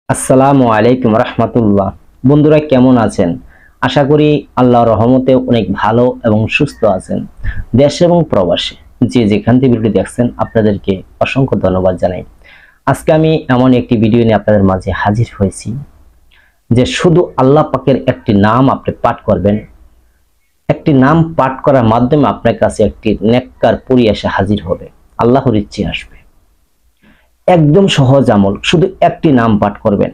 আসসালামু আলাইকুম রহমতুল্লাহ। বন্ধুরা কেমন আছেন? আশা করি আল্লাহর রহমতে অনেক ভালো এবং সুস্থ আছেন। দেশ এবং প্রবাসে যে যেখান থেকে ভিডিও দেখছেন আপনাদেরকে অসংখ্য ধন্যবাদ জানাই। আজকে আমি এমন একটি ভিডিও নিয়ে আপনাদের মাঝে হাজির হয়েছি যে শুধু আল্লাহ পাকের একটি নাম আপনি পাঠ করবেন। একটি নাম পাঠ করার মাধ্যমে আপনার কাছে একটি নেককার পরী এসে হাজির হবে, আল্লাহর ইচ্ছে আসবে। একদম সহজ আমল, শুধু একটি নাম পাঠ করবেন,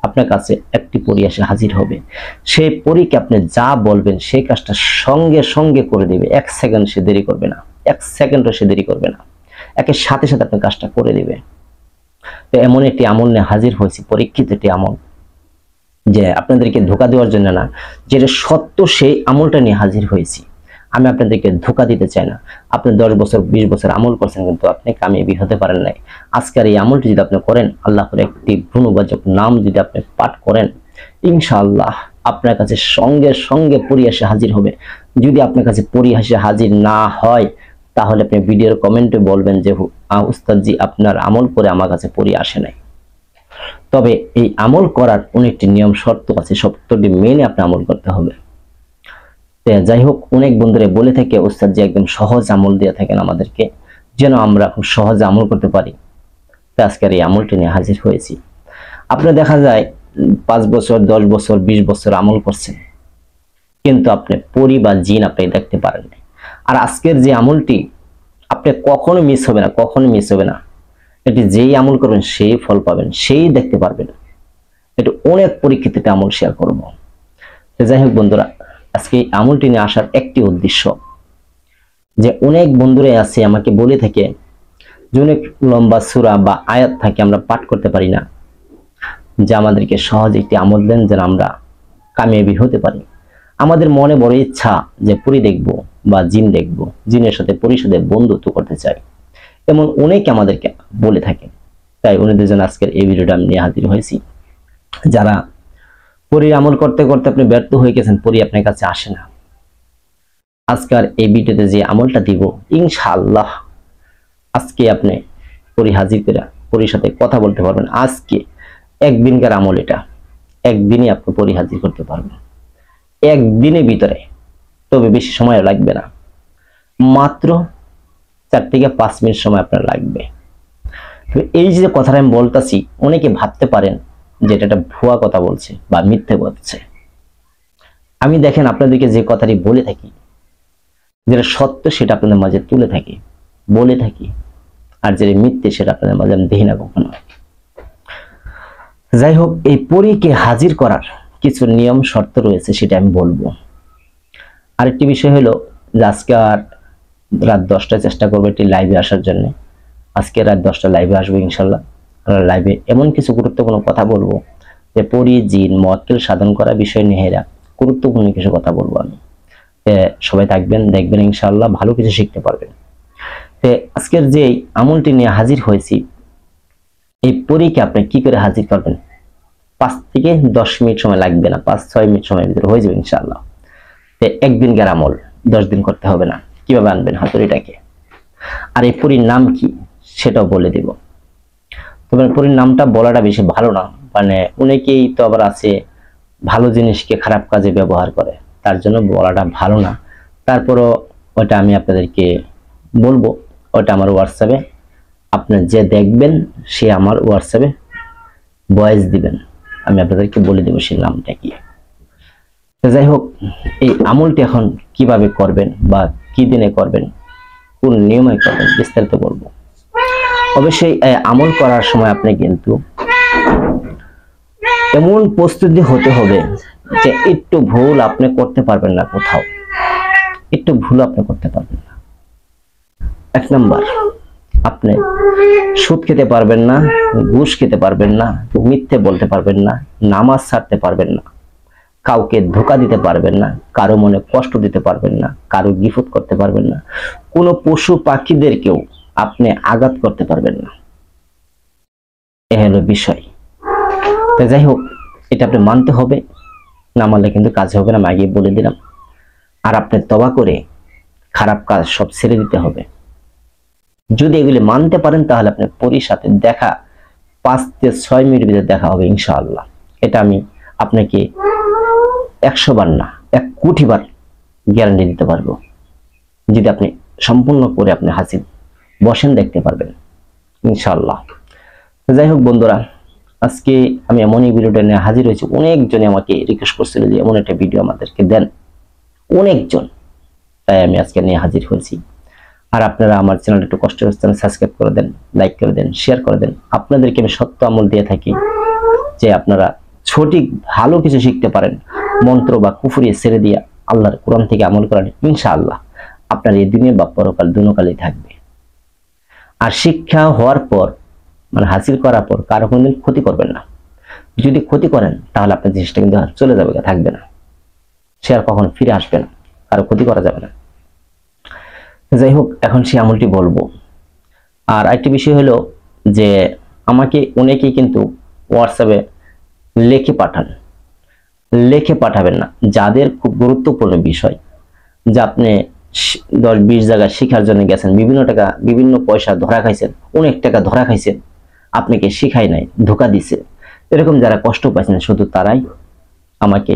আপনার কাছে একটি পরী এসে হাজির হবে। সেই পরীকে আপনি যা বলবেন সেই কাজটা সঙ্গে সঙ্গে করে দিবে। এক সেকেন্ড সে দেরি করবে না, এক সেকেন্ডও সে দেরি করবে না, একের সাথে সাথে আপনার কাজটা করে দিবে। তো এমন একটি আমল নিয়ে হাজির হয়েছি, পরীক্ষিত একটি আমল, যে আপনাদেরকে ধোঁকা দেওয়ার জন্য না, যেটা সত্য সেই আমলটা নিয়ে হাজির হয়েছি। আমি আপনাদেরকে ধোঁকা দিতে চাই না। আপনি 10 বছর 20 বছর আমল করছেন কিন্তু আপনি কামিয়াবি হতে পারেন নাই। আজকের এই আমলটি যদি আপনি করেন, আল্লাহর একটি গুণবাচক নাম যদি আপনি পাঠ করেন, ইনশাআল্লাহ আপনার কাছে সঙ্গে সঙ্গে পরী এসে হাজির হবে। যদি আপনার কাছে পরী এসে হাজির না হয়, তাহলে আপনি ভিডিওর কমেন্টে বলবেন যে উস্তাদজি আপনার আমল করে আমার কাছে পরী আসে নাই। তবে এই আমল করার অনেকটি নিয়ম শর্ত আছে, শর্তটি মেনে আপনি আমল করতে হবে। যাই হোক, অনেক বন্ধুরা বলে থাকে উস্তাদ যে একদম সহজ আমল দিয়ে থাকেন আমাদেরকে, যেন আমরা খুব সহজে আমল করতে পারি। তো আজকের এই আমলটি নিয়ে হাজির হয়েছি। আপনার দেখা যায় 5 বছর 10 বছর 20 বছর আমল করছেন, কিন্তু আপনি পরী বা জিন আপনি দেখতে পারেন না। আর আজকের যে আমলটি আপনি কখনো মিস হবে না, কখনো মিস হবে না। এটি যেই আমল করবেন সেই ফল পাবেন, সেই দেখতে পারবেন। এটা অনেক পরীক্ষিত আমল শেয়ার করব। যাই হোক বন্ধুরা, আজকে এই আমলটি নিয়ে আসার একটি উদ্দেশ্য, যে অনেক বন্ধুরাই আছে আমাকে বলে থাকে যে অনেক লম্বা সূরা বা আয়াত থাকে আমরা পাঠ করতে পারি না, যে আমাদেরকে সহজ একটি আমল দেন যেন আমরা কামিয়াবি হতে পারি। আমাদের মনে বড় ইচ্ছা যে পরী দেখব বা জিন দেখব, জিনের সাথে পরীর সাথে বন্ধুত্ব করতে চাই, এমন অনেকে আমাদেরকে বলে থাকে। তাই উনিদের জন্য আজকের এই ভিডিওটা আমি নিয়ে হাজির হয়েছি। যারা পরীর আমল করতে করতে আপনি ব্যর্থ হয়ে গেছেন, পরী আপনার কাছে আসে না, আজকের এই ভিডিওতে যে আমলটা দিব, ইনশাআল্লাহ আজকে আপনি পরী হাজির করে পরীর সাথে কথা বলতে পারবেন। আজকে একদিনকার আমল, এটা একদিনই আপনি পরী হাজির করতে পারবেন, একদিনের ভিতরে। তবে বেশি সময় লাগবে না, মাত্র 4 থেকে 5 মিনিট সময় আপনার লাগবে। এই যে কথাটা আমি বলতেছি, অনেকে ভাবতে পারেন যে এটা একটা ভুয়া কথা বলছে বা মিথ্যে বলছে। আমি দেখেন আপনাদেরকে যে কথাটি বলে থাকি, যেটা সত্য সেটা আপনাদের মাঝে তুলে থাকি, বলে থাকি, আর যেটা মিথ্যে সেটা আপনাদের মাঝে আমি দেখি না কখনো। যাই হোক, এই পরীকে হাজির করার কিছু নিয়ম শর্ত রয়েছে, সেটা আমি বলবো। আরেকটি বিষয় হলো যে আজকে আর রাত 10টায় চেষ্টা করবো একটি লাইভে আসার জন্য। আজকে রাত 10টা লাইভে আসবো ইনশাল্লাহ। লাইভে এমন কিছু গুরুত্বপূর্ণ কথা বলবো যে পরী জিন মুআক্কিল সাধন করা বিষয় নিয়ে গুরুত্বপূর্ণ কিছু কথা বলবো আমি। সবাই থাকবেন, দেখবেন, ইনশাআল্লাহ ভালো কিছু শিখতে পারবেন। আজকের যে আমলটি নিয়ে হাজির হয়েছি, এই পরীকে আপনি কি করে হাজির করবেন? 5 থেকে 10 মিনিট সময় লাগবে না, 5-6 মিনিট সময়ের ভিতরে হয়ে যাবে ইনশাআল্লাহ। একদিনকার আমল, 10 দিন করতে হবে না। কিভাবে আনবেন হাতুড়িটাকে, আর এই পরীর নাম কি সেটাও বলে দিব। তবে পরীর নামটা বলাটা বেশি ভালো না, মানে অনেকেই তো আবার আছে ভালো জিনিসকে খারাপ কাজে ব্যবহার করে, তার জন্য বলাটা ভালো না। তারপরও ওটা আমি আপনাদেরকে বলবো, ওটা আমার হোয়াটসঅ্যাপে আপনি যে দেখবেন সে আমার হোয়াটসঅ্যাপে ভয়েস দিবেন, আমি আপনাদেরকে বলে দেবো সেই নামটা কি। যাই হোক, এই আমলটি এখন কিভাবে করবেন বা কি দিনে করবেন, কোন নিয়মে করবেন, বিস্তারিত বলবো। অবশ্যই আমল করার সময় আপনি কিন্তু এমন প্রস্তুতি হতে হবে যে একটু ভুল আপনি করতে পারবেন না, কোথাও একটু ভুল আপনি করতে পারবেন না। 1 নাম্বার, আপনি সুদ খেতে পারবেন না, ঘুষ খেতে পারবেন না, মিথ্যে বলতে পারবেন না, নামাজ ছাড়তে পারবেন না, কাউকে ধোঁকা দিতে পারবেন না, কারো মনে কষ্ট দিতে পারবেন না, কারো গিফট করতে পারবেন না, কোনো পশু পাখিদেরকেও আপনি আঘাত করতে পারবেন না। এ হলো বিষয়। যাই হোক, এটা আপনি মানতে হবে, না মানলে কিন্তু কাজ হবে না, আমি আগে বলে দিলাম। আর আপনি তওবা করে খারাপ কাজ সব ছেড়ে দিতে হবে। যদি এগুলি মানতে পারেন তাহলে আপনি পরীর সাথে দেখা 5 থেকে 6 মিনিটের ভিতরে দেখা হবে ইনশাআল্লাহ। এটা আমি আপনাকে 100 বার না 1 কোটি বার গ্যারান্টি দিতে পারবো। যদি আপনি সম্পূর্ণ করে আপনি হাসিল বসেন দেখতে পারবেন ইনশাআল্লাহ। যাই হোক বন্ধুরা, আজকে আমি এমনই ভিডিওটা নিয়ে হাজির হয়েছি। অনেকজনে আমাকে রিকোয়েস্ট করছিল যে এমন একটা ভিডিও আমাদেরকে দেন, অনেকজন, তাই আমি আজকে নিয়ে হাজির হয়েছি। আর আপনারা আমার চ্যানেলটা একটু কষ্ট করে সাবস্ক্রাইব করে দেন, লাইক করে দেন, শেয়ার করে দেন। আপনাদেরকে আমি সত্য আমল দিয়ে থাকি যে আপনারা সঠিক ভালো কিছু শিখতে পারেন। মন্ত্র বা কুফরি ছেড়ে দিয়ে আল্লাহর কোরআন থেকে আমল করেন, ইনশাআল্লাহ আপনার এই দুনিয়া বা পরকাল দুনোকালেই থাকবে। আর শিক্ষা হওয়ার পর মানে হাসিল করার পর কারো কোনোদিন ক্ষতি করবেন না। যদি ক্ষতি করেন তাহলে আপনার জিনিসটা কিন্তু চলে যাবে, থাকবে না, সে আর কখনো ফিরে আসবে না, কারো ক্ষতি করা যাবে না। যাই হোক, এখন সেই আমলটি বলবো। আর আরেকটি বিষয় হলো যে আমাকে অনেকেই কিন্তু হোয়াটসঅ্যাপে লিখে পাঠান, লিখে পাঠাবেন না। যাদের খুব গুরুত্বপূর্ণ বিষয় যে আপনি 10-20 জায়গায় শিখার জন্য গেছেন, বিভিন্ন টাকা বিভিন্ন পয়সা ধরা খাইছেন, অনেক টাকা ধরা খাইছেন, আপনাকে শিখাই নাই, ধোকা দিছে, এরকম যারা কষ্ট পাইছেন শুধু তারাই আমাকে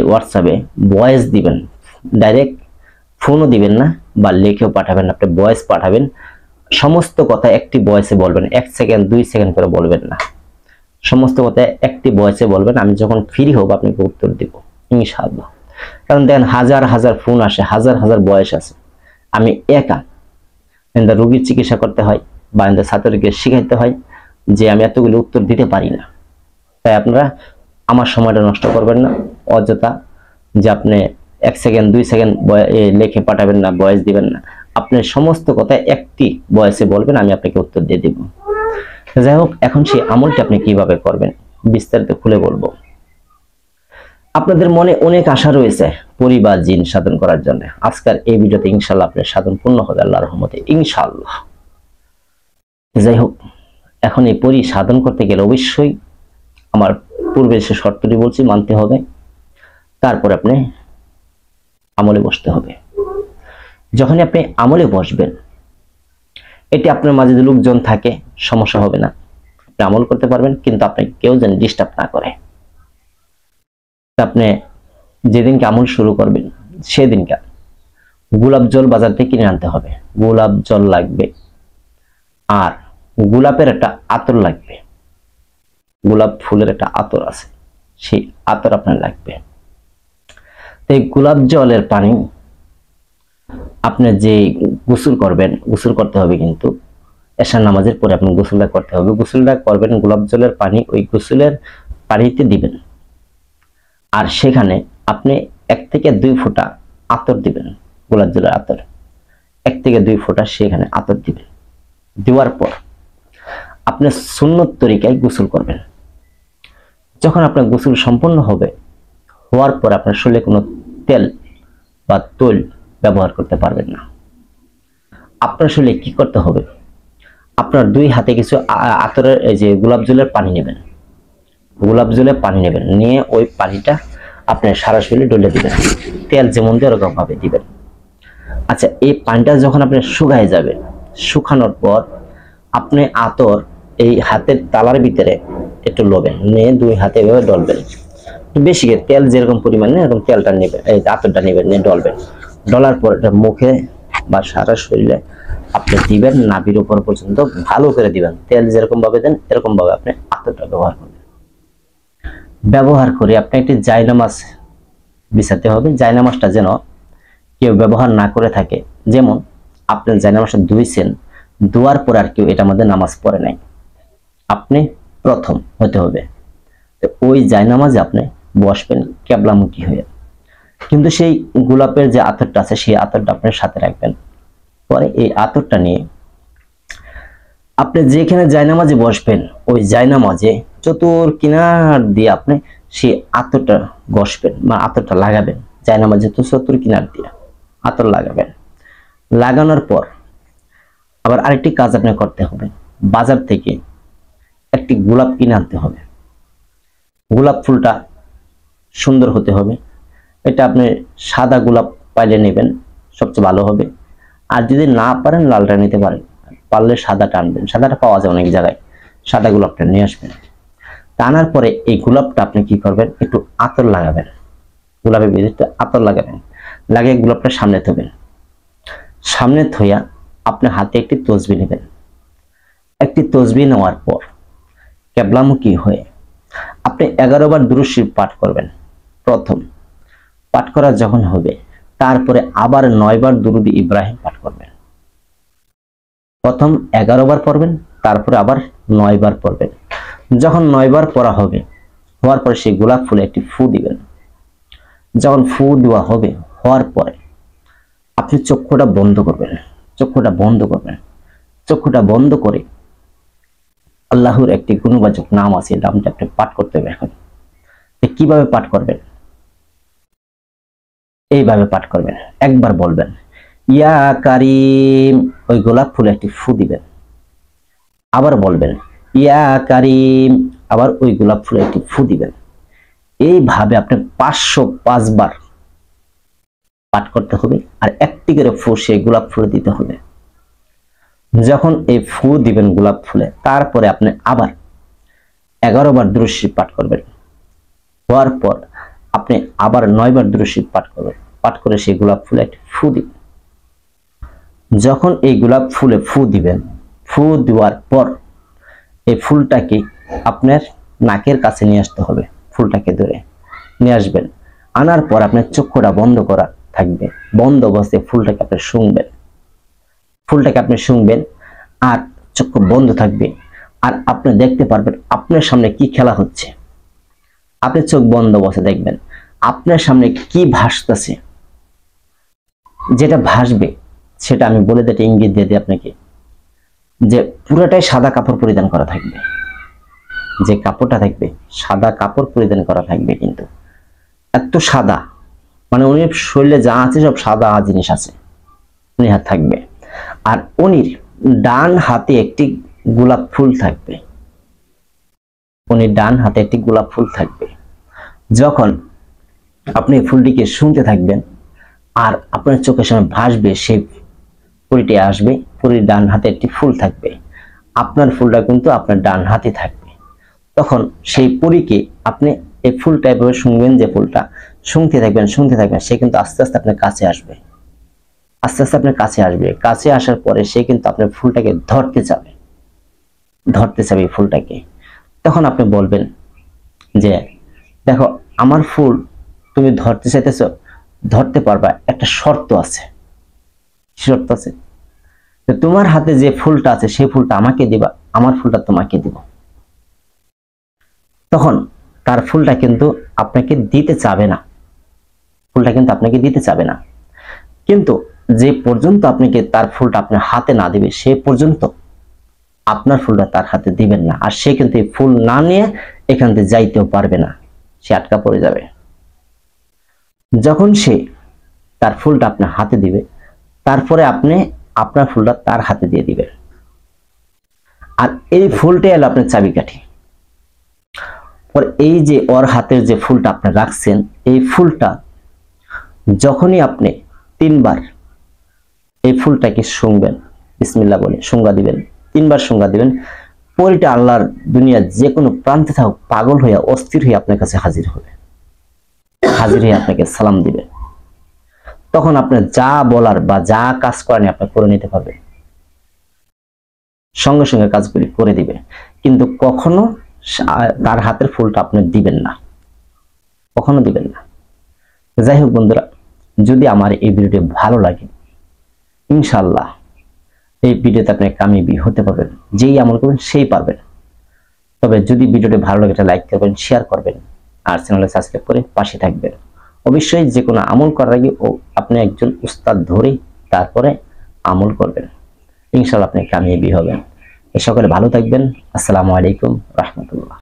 হোয়াটসঅ্যাপে ভয়েস দিবেন। ডাইরেক্ট ফোনও দিবেন না বা লিখেও পাঠাবেন না, আপনি ভয়েস পাঠাবেন। সমস্ত কথা একটি ভয়েসে বলবেন, 1 সেকেন্ড 2 সেকেন্ড করে বলবেন না, সমস্ত কথা একটি ভয়েসে বলবেন। আমি যখন ফ্রি হব আপনাকে উত্তর দিব ইনশাআল্লাহ। কারণ দেখেন হাজার হাজার ফোন আসে, হাজার হাজার বয়স আছে, আমি একা রোগীর চিকিৎসা করতে হয় বা ছাত্রকে শিখাইতে হয় যে আমি এতগুলো উত্তর দিতে পারি না। তাই আপনারা আমার সময়টা নষ্ট করবেন না অযথা, যে আপনি 1 সেকেন্ড 2 সেকেন্ড লিখে পাঠাবেন না, ভয়েস দিবেন না। আপনি সমস্ত কথা একটি ভয়েসে বলবেন, আমি আপনাকে উত্তর দিয়ে দিব। যাই হোক, এখন সেই আমলটি আপনি কিভাবে করবেন বিস্তারিত খুলে বলবো। আপনাদের মনে অনেক আশা রয়েছে পরি বা জিন সাধন করার জন্য। আজকের এই ভিডিওতে ইনশাআল্লাহ আপনার সাধন পূর্ণ হবে আল্লাহর রহমতে ইনশাআল্লাহ। যাই হোক, এখন এই পরি সাধন করতে গেলে অবশ্যই আমার পূর্বে সে শর্তটি বলছি মানতে হবে, তারপর আপনি আমলে বসতে হবে। যখনই আপনি আমলে বসবেন, এটি আপনার মাঝে যদি লোকজন থাকে সমস্যা হবে না, আপনি আমল করতে পারবেন, কিন্তু আপনি কেউ যেন ডিস্টার্ব না করে। আপনি যেদিনকে আমল শুরু করবেন সেদিনকে গোলাপ জল বাজার থেকে কিনে আনতে হবে। গোলাপ জল লাগবে, আর গোলাপের একটা আতর লাগবে, গোলাপ ফুলের একটা আতর আছে, সেই আতর আপনার লাগবে। এই গোলাপ জলের পানি আপনি যে গোসল করবেন, গোসল করতে হবে কিন্তু এশার নামাজের পরে আপনি গোসলটা করতে হবে। গোসলটা করবেন গোলাপ জলের পানি ওই গোসলের পানিতে দিবেন, আর সেখানে আপনি 1 থেকে 2 ফোঁটা আতর দিবেন, গোলাপ জলের আতর 1 থেকে 2 ফোঁটা সেখানে আতর দিবেন। দেওয়ার পর আপনি সুন্নত তরিকায় গোসল করবেন। যখন আপনার গোসল সম্পন্ন হবে, হওয়ার পর আপনার শরীরে কোনো তেল বা তৈল ব্যবহার করতে পারবেন না। আপনার শরীরে কি করতে হবে, আপনার 2 হাতে কিছু আতরের এই যে গোলাপ জলের পানি নেবেন, গোলাপ জলের পানি নেবেন, নিয়ে ওই পানিটা আপনার সারা শরীরে ডলে দিবেন, তেল যেমন দিয়ে ওরকম ভাবে দিবেন। আচ্ছা, এই পানিটা যখন আপনার শুকায় যাবে, শুকানোর পর আপনি আতর এই হাতের তালার ভিতরে একটু লবেন, নিয়ে 2 হাতে এভাবে ডলবেন, বেশি তেল যেরকম পরিমাণে এরকম তেলটা নেবেন, এই আতরটা নেবেন, নিয়ে ডলবেন। ডলার পর এটা মুখে বা সারা শরীরে আপনি দিবেন, নাভির উপর পর্যন্ত ভালো করে দিবেন। তেল যেরকম ভাবে দেন এরকম ভাবে আপনি আতরটা ব্যবহার করবেন। ব্যবহার করে আপনি একটি জায়নামাজ বিছাতে হবে। জায়নামাজটা যেন কেউ ব্যবহার না করে থাকে, যেমন আপনি জায়নামাজটা ধুইছেন, ধোয়ার পর আর কেউ এটা মধ্যে নামাজ পড়ে নাই, আপনি প্রথম হতে হবে। তো ওই জায়নামাজে আপনি বসবেন কেবলামুখী হয়ে, কিন্তু সেই গোলাপের যে আতরটা আছে সেই আতরটা আপনার সাথে রাখবেন। পরে এই আতরটা নিয়ে আপনি যেখানে জায়নামাজে বসবেন ওই জায়নামাজে চতুর কিনার দিয়ে আপনি সেই আতরটা ঘষবেন বা আতরটা লাগাবেন। জায়নামাজে তো চতুর কিনার দিয়ে আতর লাগাবেন। লাগানোর পর আবার আরেকটি কাজ আপনি করতে হবে, বাজার থেকে একটি গোলাপ কিনে আনতে হবে। গোলাপ ফুলটা সুন্দর হতে হবে, এটা আপনি সাদা গোলাপ পাইলে নেবেন, সবচেয়ে ভালো হবে। আর যদি না পারেন লালটা নিতে পারেন, পারলে সাদাটা আনবেন, সাদাটা পাওয়া যায় অনেক জায়গায়। সাদা গোলাপটা নিয়ে আসবেন। তা আনার পরে এই গোলাপটা আপনি কি করবেন, একটু আতর লাগাবেন, গোলাপের ভিতরে আতর লাগাবেন, লাগিয়ে গোলাপটা সামনে থবেন। সামনে থইয়া আপনার হাতে একটি তসবিহ নেবেন। একটি তসবিহ নেওয়ার পর কেবলামুখী হয়ে আপনি 11 বার দুরূদ শরীফ পাঠ করবেন। প্রথম পাঠ করা যখন হবে, তারপরে আবার 9 বার দুরূদ ইব্রাহিম পাঠ করবেন। প্রথম 11 বার পড়বেন, তারপরে আবার 9 বার পড়বেন। যখন 9 বার পড়া হবে, হওয়ার পরে সেই গোলাপ ফুলে একটি ফু দিবেন। যখন ফু দেওয়া হবে, হওয়ার পরে আপনি চক্ষুটা বন্ধ করবেন, চক্ষুটা বন্ধ করবেন। চক্ষুটা বন্ধ করে আল্লাহর একটি গুণবাচক নাম আছে, নামটা আপনি পাঠ করতে হবে। এখন কিভাবে পাঠ করবেন, এইভাবে পাঠ করবেন। একবার বলবেন ইয়া কারিম, ওই গোলাপ ফুলে একটি ফু দিবেন। আবার বলবেন ইয়া কারিম, আবার ওই গোলাপ ফুলে একটি ফু দিবেন। এইভাবে আপনি 505 বার পাঠ করতে হবে, আর একটি করে ফু সেই গোলাপ ফুলে দিতে হবে। যখন এই ফু দিবেন গোলাপ ফুলে, তারপরে আপনি আবার 11 বার দুরূদ শরীফ পাঠ করবেন। হওয়ার পর আপনি আবার 9 বার দুরূদ শরীফ পাঠ করবেন। পাঠ করে সেই গোলাপ ফুলে একটি ফু দিবেন। যখন এই গোলাপ ফুলে ফু দিবেন, ফু দেওয়ার পর এই ফুলটাকে আপনার নাকের কাছে নিয়ে আসতে হবে। ফুলটাকে ধরে নিয়ে আসবেন। আনার পর আপনার চক্ষুটা বন্ধ করা থাকবে, বন্ধ অবস্থায় ফুলটাকে আপনি শুনবেন। ফুলটাকে আপনি শুনবেন আর চক্ষু বন্ধ থাকবে, আর আপনি দেখতে পারবেন আপনার সামনে কি খেলা হচ্ছে। আপনি চোখ বন্ধ অবস্থায় দেখবেন আপনার সামনে কি ভাসতেছে। যেটা ভাসবে সেটা আমি বলে দিতে ইঙ্গিত দিয়ে দিই আপনাকে, যে পুরোটাই সাদা কাপড় পরিধান করা থাকবে। যে কাপড়টা থাকবে সাদা কাপড় পরিধান করা থাকবে, কিন্তু এত সাদা, মানে উনির শরীরে যা আছে সব সাদা জিনিস আছে উনি হাত থাকবে। আর উনির ডান হাতে একটি গোলাপ ফুল থাকবে। উনির ডান হাতে একটি গোলাপ ফুল থাকবে। যখন আপনি ফুলটিকে শুনতে থাকবেন আর আপনার চোখের সামনে ভাসবে, সেই ফুলটি আসবে, ফুলের ডান হাতে একটি ফুল থাকবে। আপনার ফুলটা কিন্তু আপনার ডান হাতে থাকবে। তখন সেই পরীকে আপনি এই ফুলটা এভাবে শুনবেন, যে ফুলটা শুনতে থাকবেন, শুনতে থাকবেন, সে কিন্তু আস্তে আস্তে আপনার কাছে আসবে। আস্তে আস্তে আপনার কাছে আসবে। কাছে আসার পরে সে কিন্তু আপনার ফুলটাকে ধরতে চাবে, ধরতে চাবে ফুলটাকে। তখন আপনি বলবেন যে দেখো আমার ফুল তুমি ধরতে চাইতেছ, ধরতে পারবা, একটা শর্ত আছে। শর্ত আছে, তোমার হাতে যে ফুলটা আছে সেই ফুলটা আমাকে দিবা, আমার ফুলটা তোমাকে দিব। তখন তার ফুলটা কিন্তু আপনাকে দিতে চাবে না, ফুলটা কিন্তু আপনাকে দিতে চাবে না। কিন্তু যে পর্যন্ত আপনাকে তার ফুলটা আপনার হাতে না দিবে, সে পর্যন্ত আপনার ফুলটা তার হাতে দিবেন না। আর সে কিন্তু এই ফুল না নিয়ে এখান থেকে যাইতেও পারবে না, সে আটকা পড়ে যাবে। যখন সে তার ফুলটা আপনার হাতে দিবে, তারপরে আপনি আপনার ফুলটা তার হাতে দিয়ে দিবেন। আর এই ফুলটাই হলো আপনার চাবিকাঠি। পর এই যে ওর হাতের যে ফুলটা আপনি রাখছেন, এই ফুলটা যখনই আপনি 3 বার এই ফুলটাকে শুনবেন, বিসমিল্লাহ বলে সংজ্ঞা দিবেন, 3 বার সংজ্ঞা দিবেন, পরিটা আল্লাহর দুনিয়ার যে কোনো প্রান্তে থাকুক পাগল হইয়া অস্থির হয়ে আপনার কাছে হাজির হবে, হাজির হয়ে আপনাকে সালাম দিবে। তখন আপনার যা বলার বা যা কাজ করেন আপনি করে নিতে পারবেন, সঙ্গে সঙ্গে কাজগুলি করে দিবে। কিন্তু কখনো তার হাতের ফুলটা আপনি দিবেন না, কখনো দিবেন না। যাই হোক বন্ধুরা, যদি আমার এই ভিডিওটি ভালো লাগে, ইনশাআল্লাহ এই ভিডিওতে আপনি কামিয়াবি হতে পারবেন। যেই আমল করবেন সেই পারবেন। তবে যদি ভিডিওটি ভালো লাগে একটা লাইক করবেন, শেয়ার করবেন, আর চ্যানেলে সাবস্ক্রাইব করে পাশে থাকবেন। অবশ্যই যে কোনো আমল করার আগে আপনি একজন উস্তাদ ধরে তারপরে আমল করবেন, ইনশাআল্লাহ আপনি কামিয়াবি হবেন। সকলে ভালো থাকবেন। আসসালামু আলাইকুম রাহমাতুল্লাহ।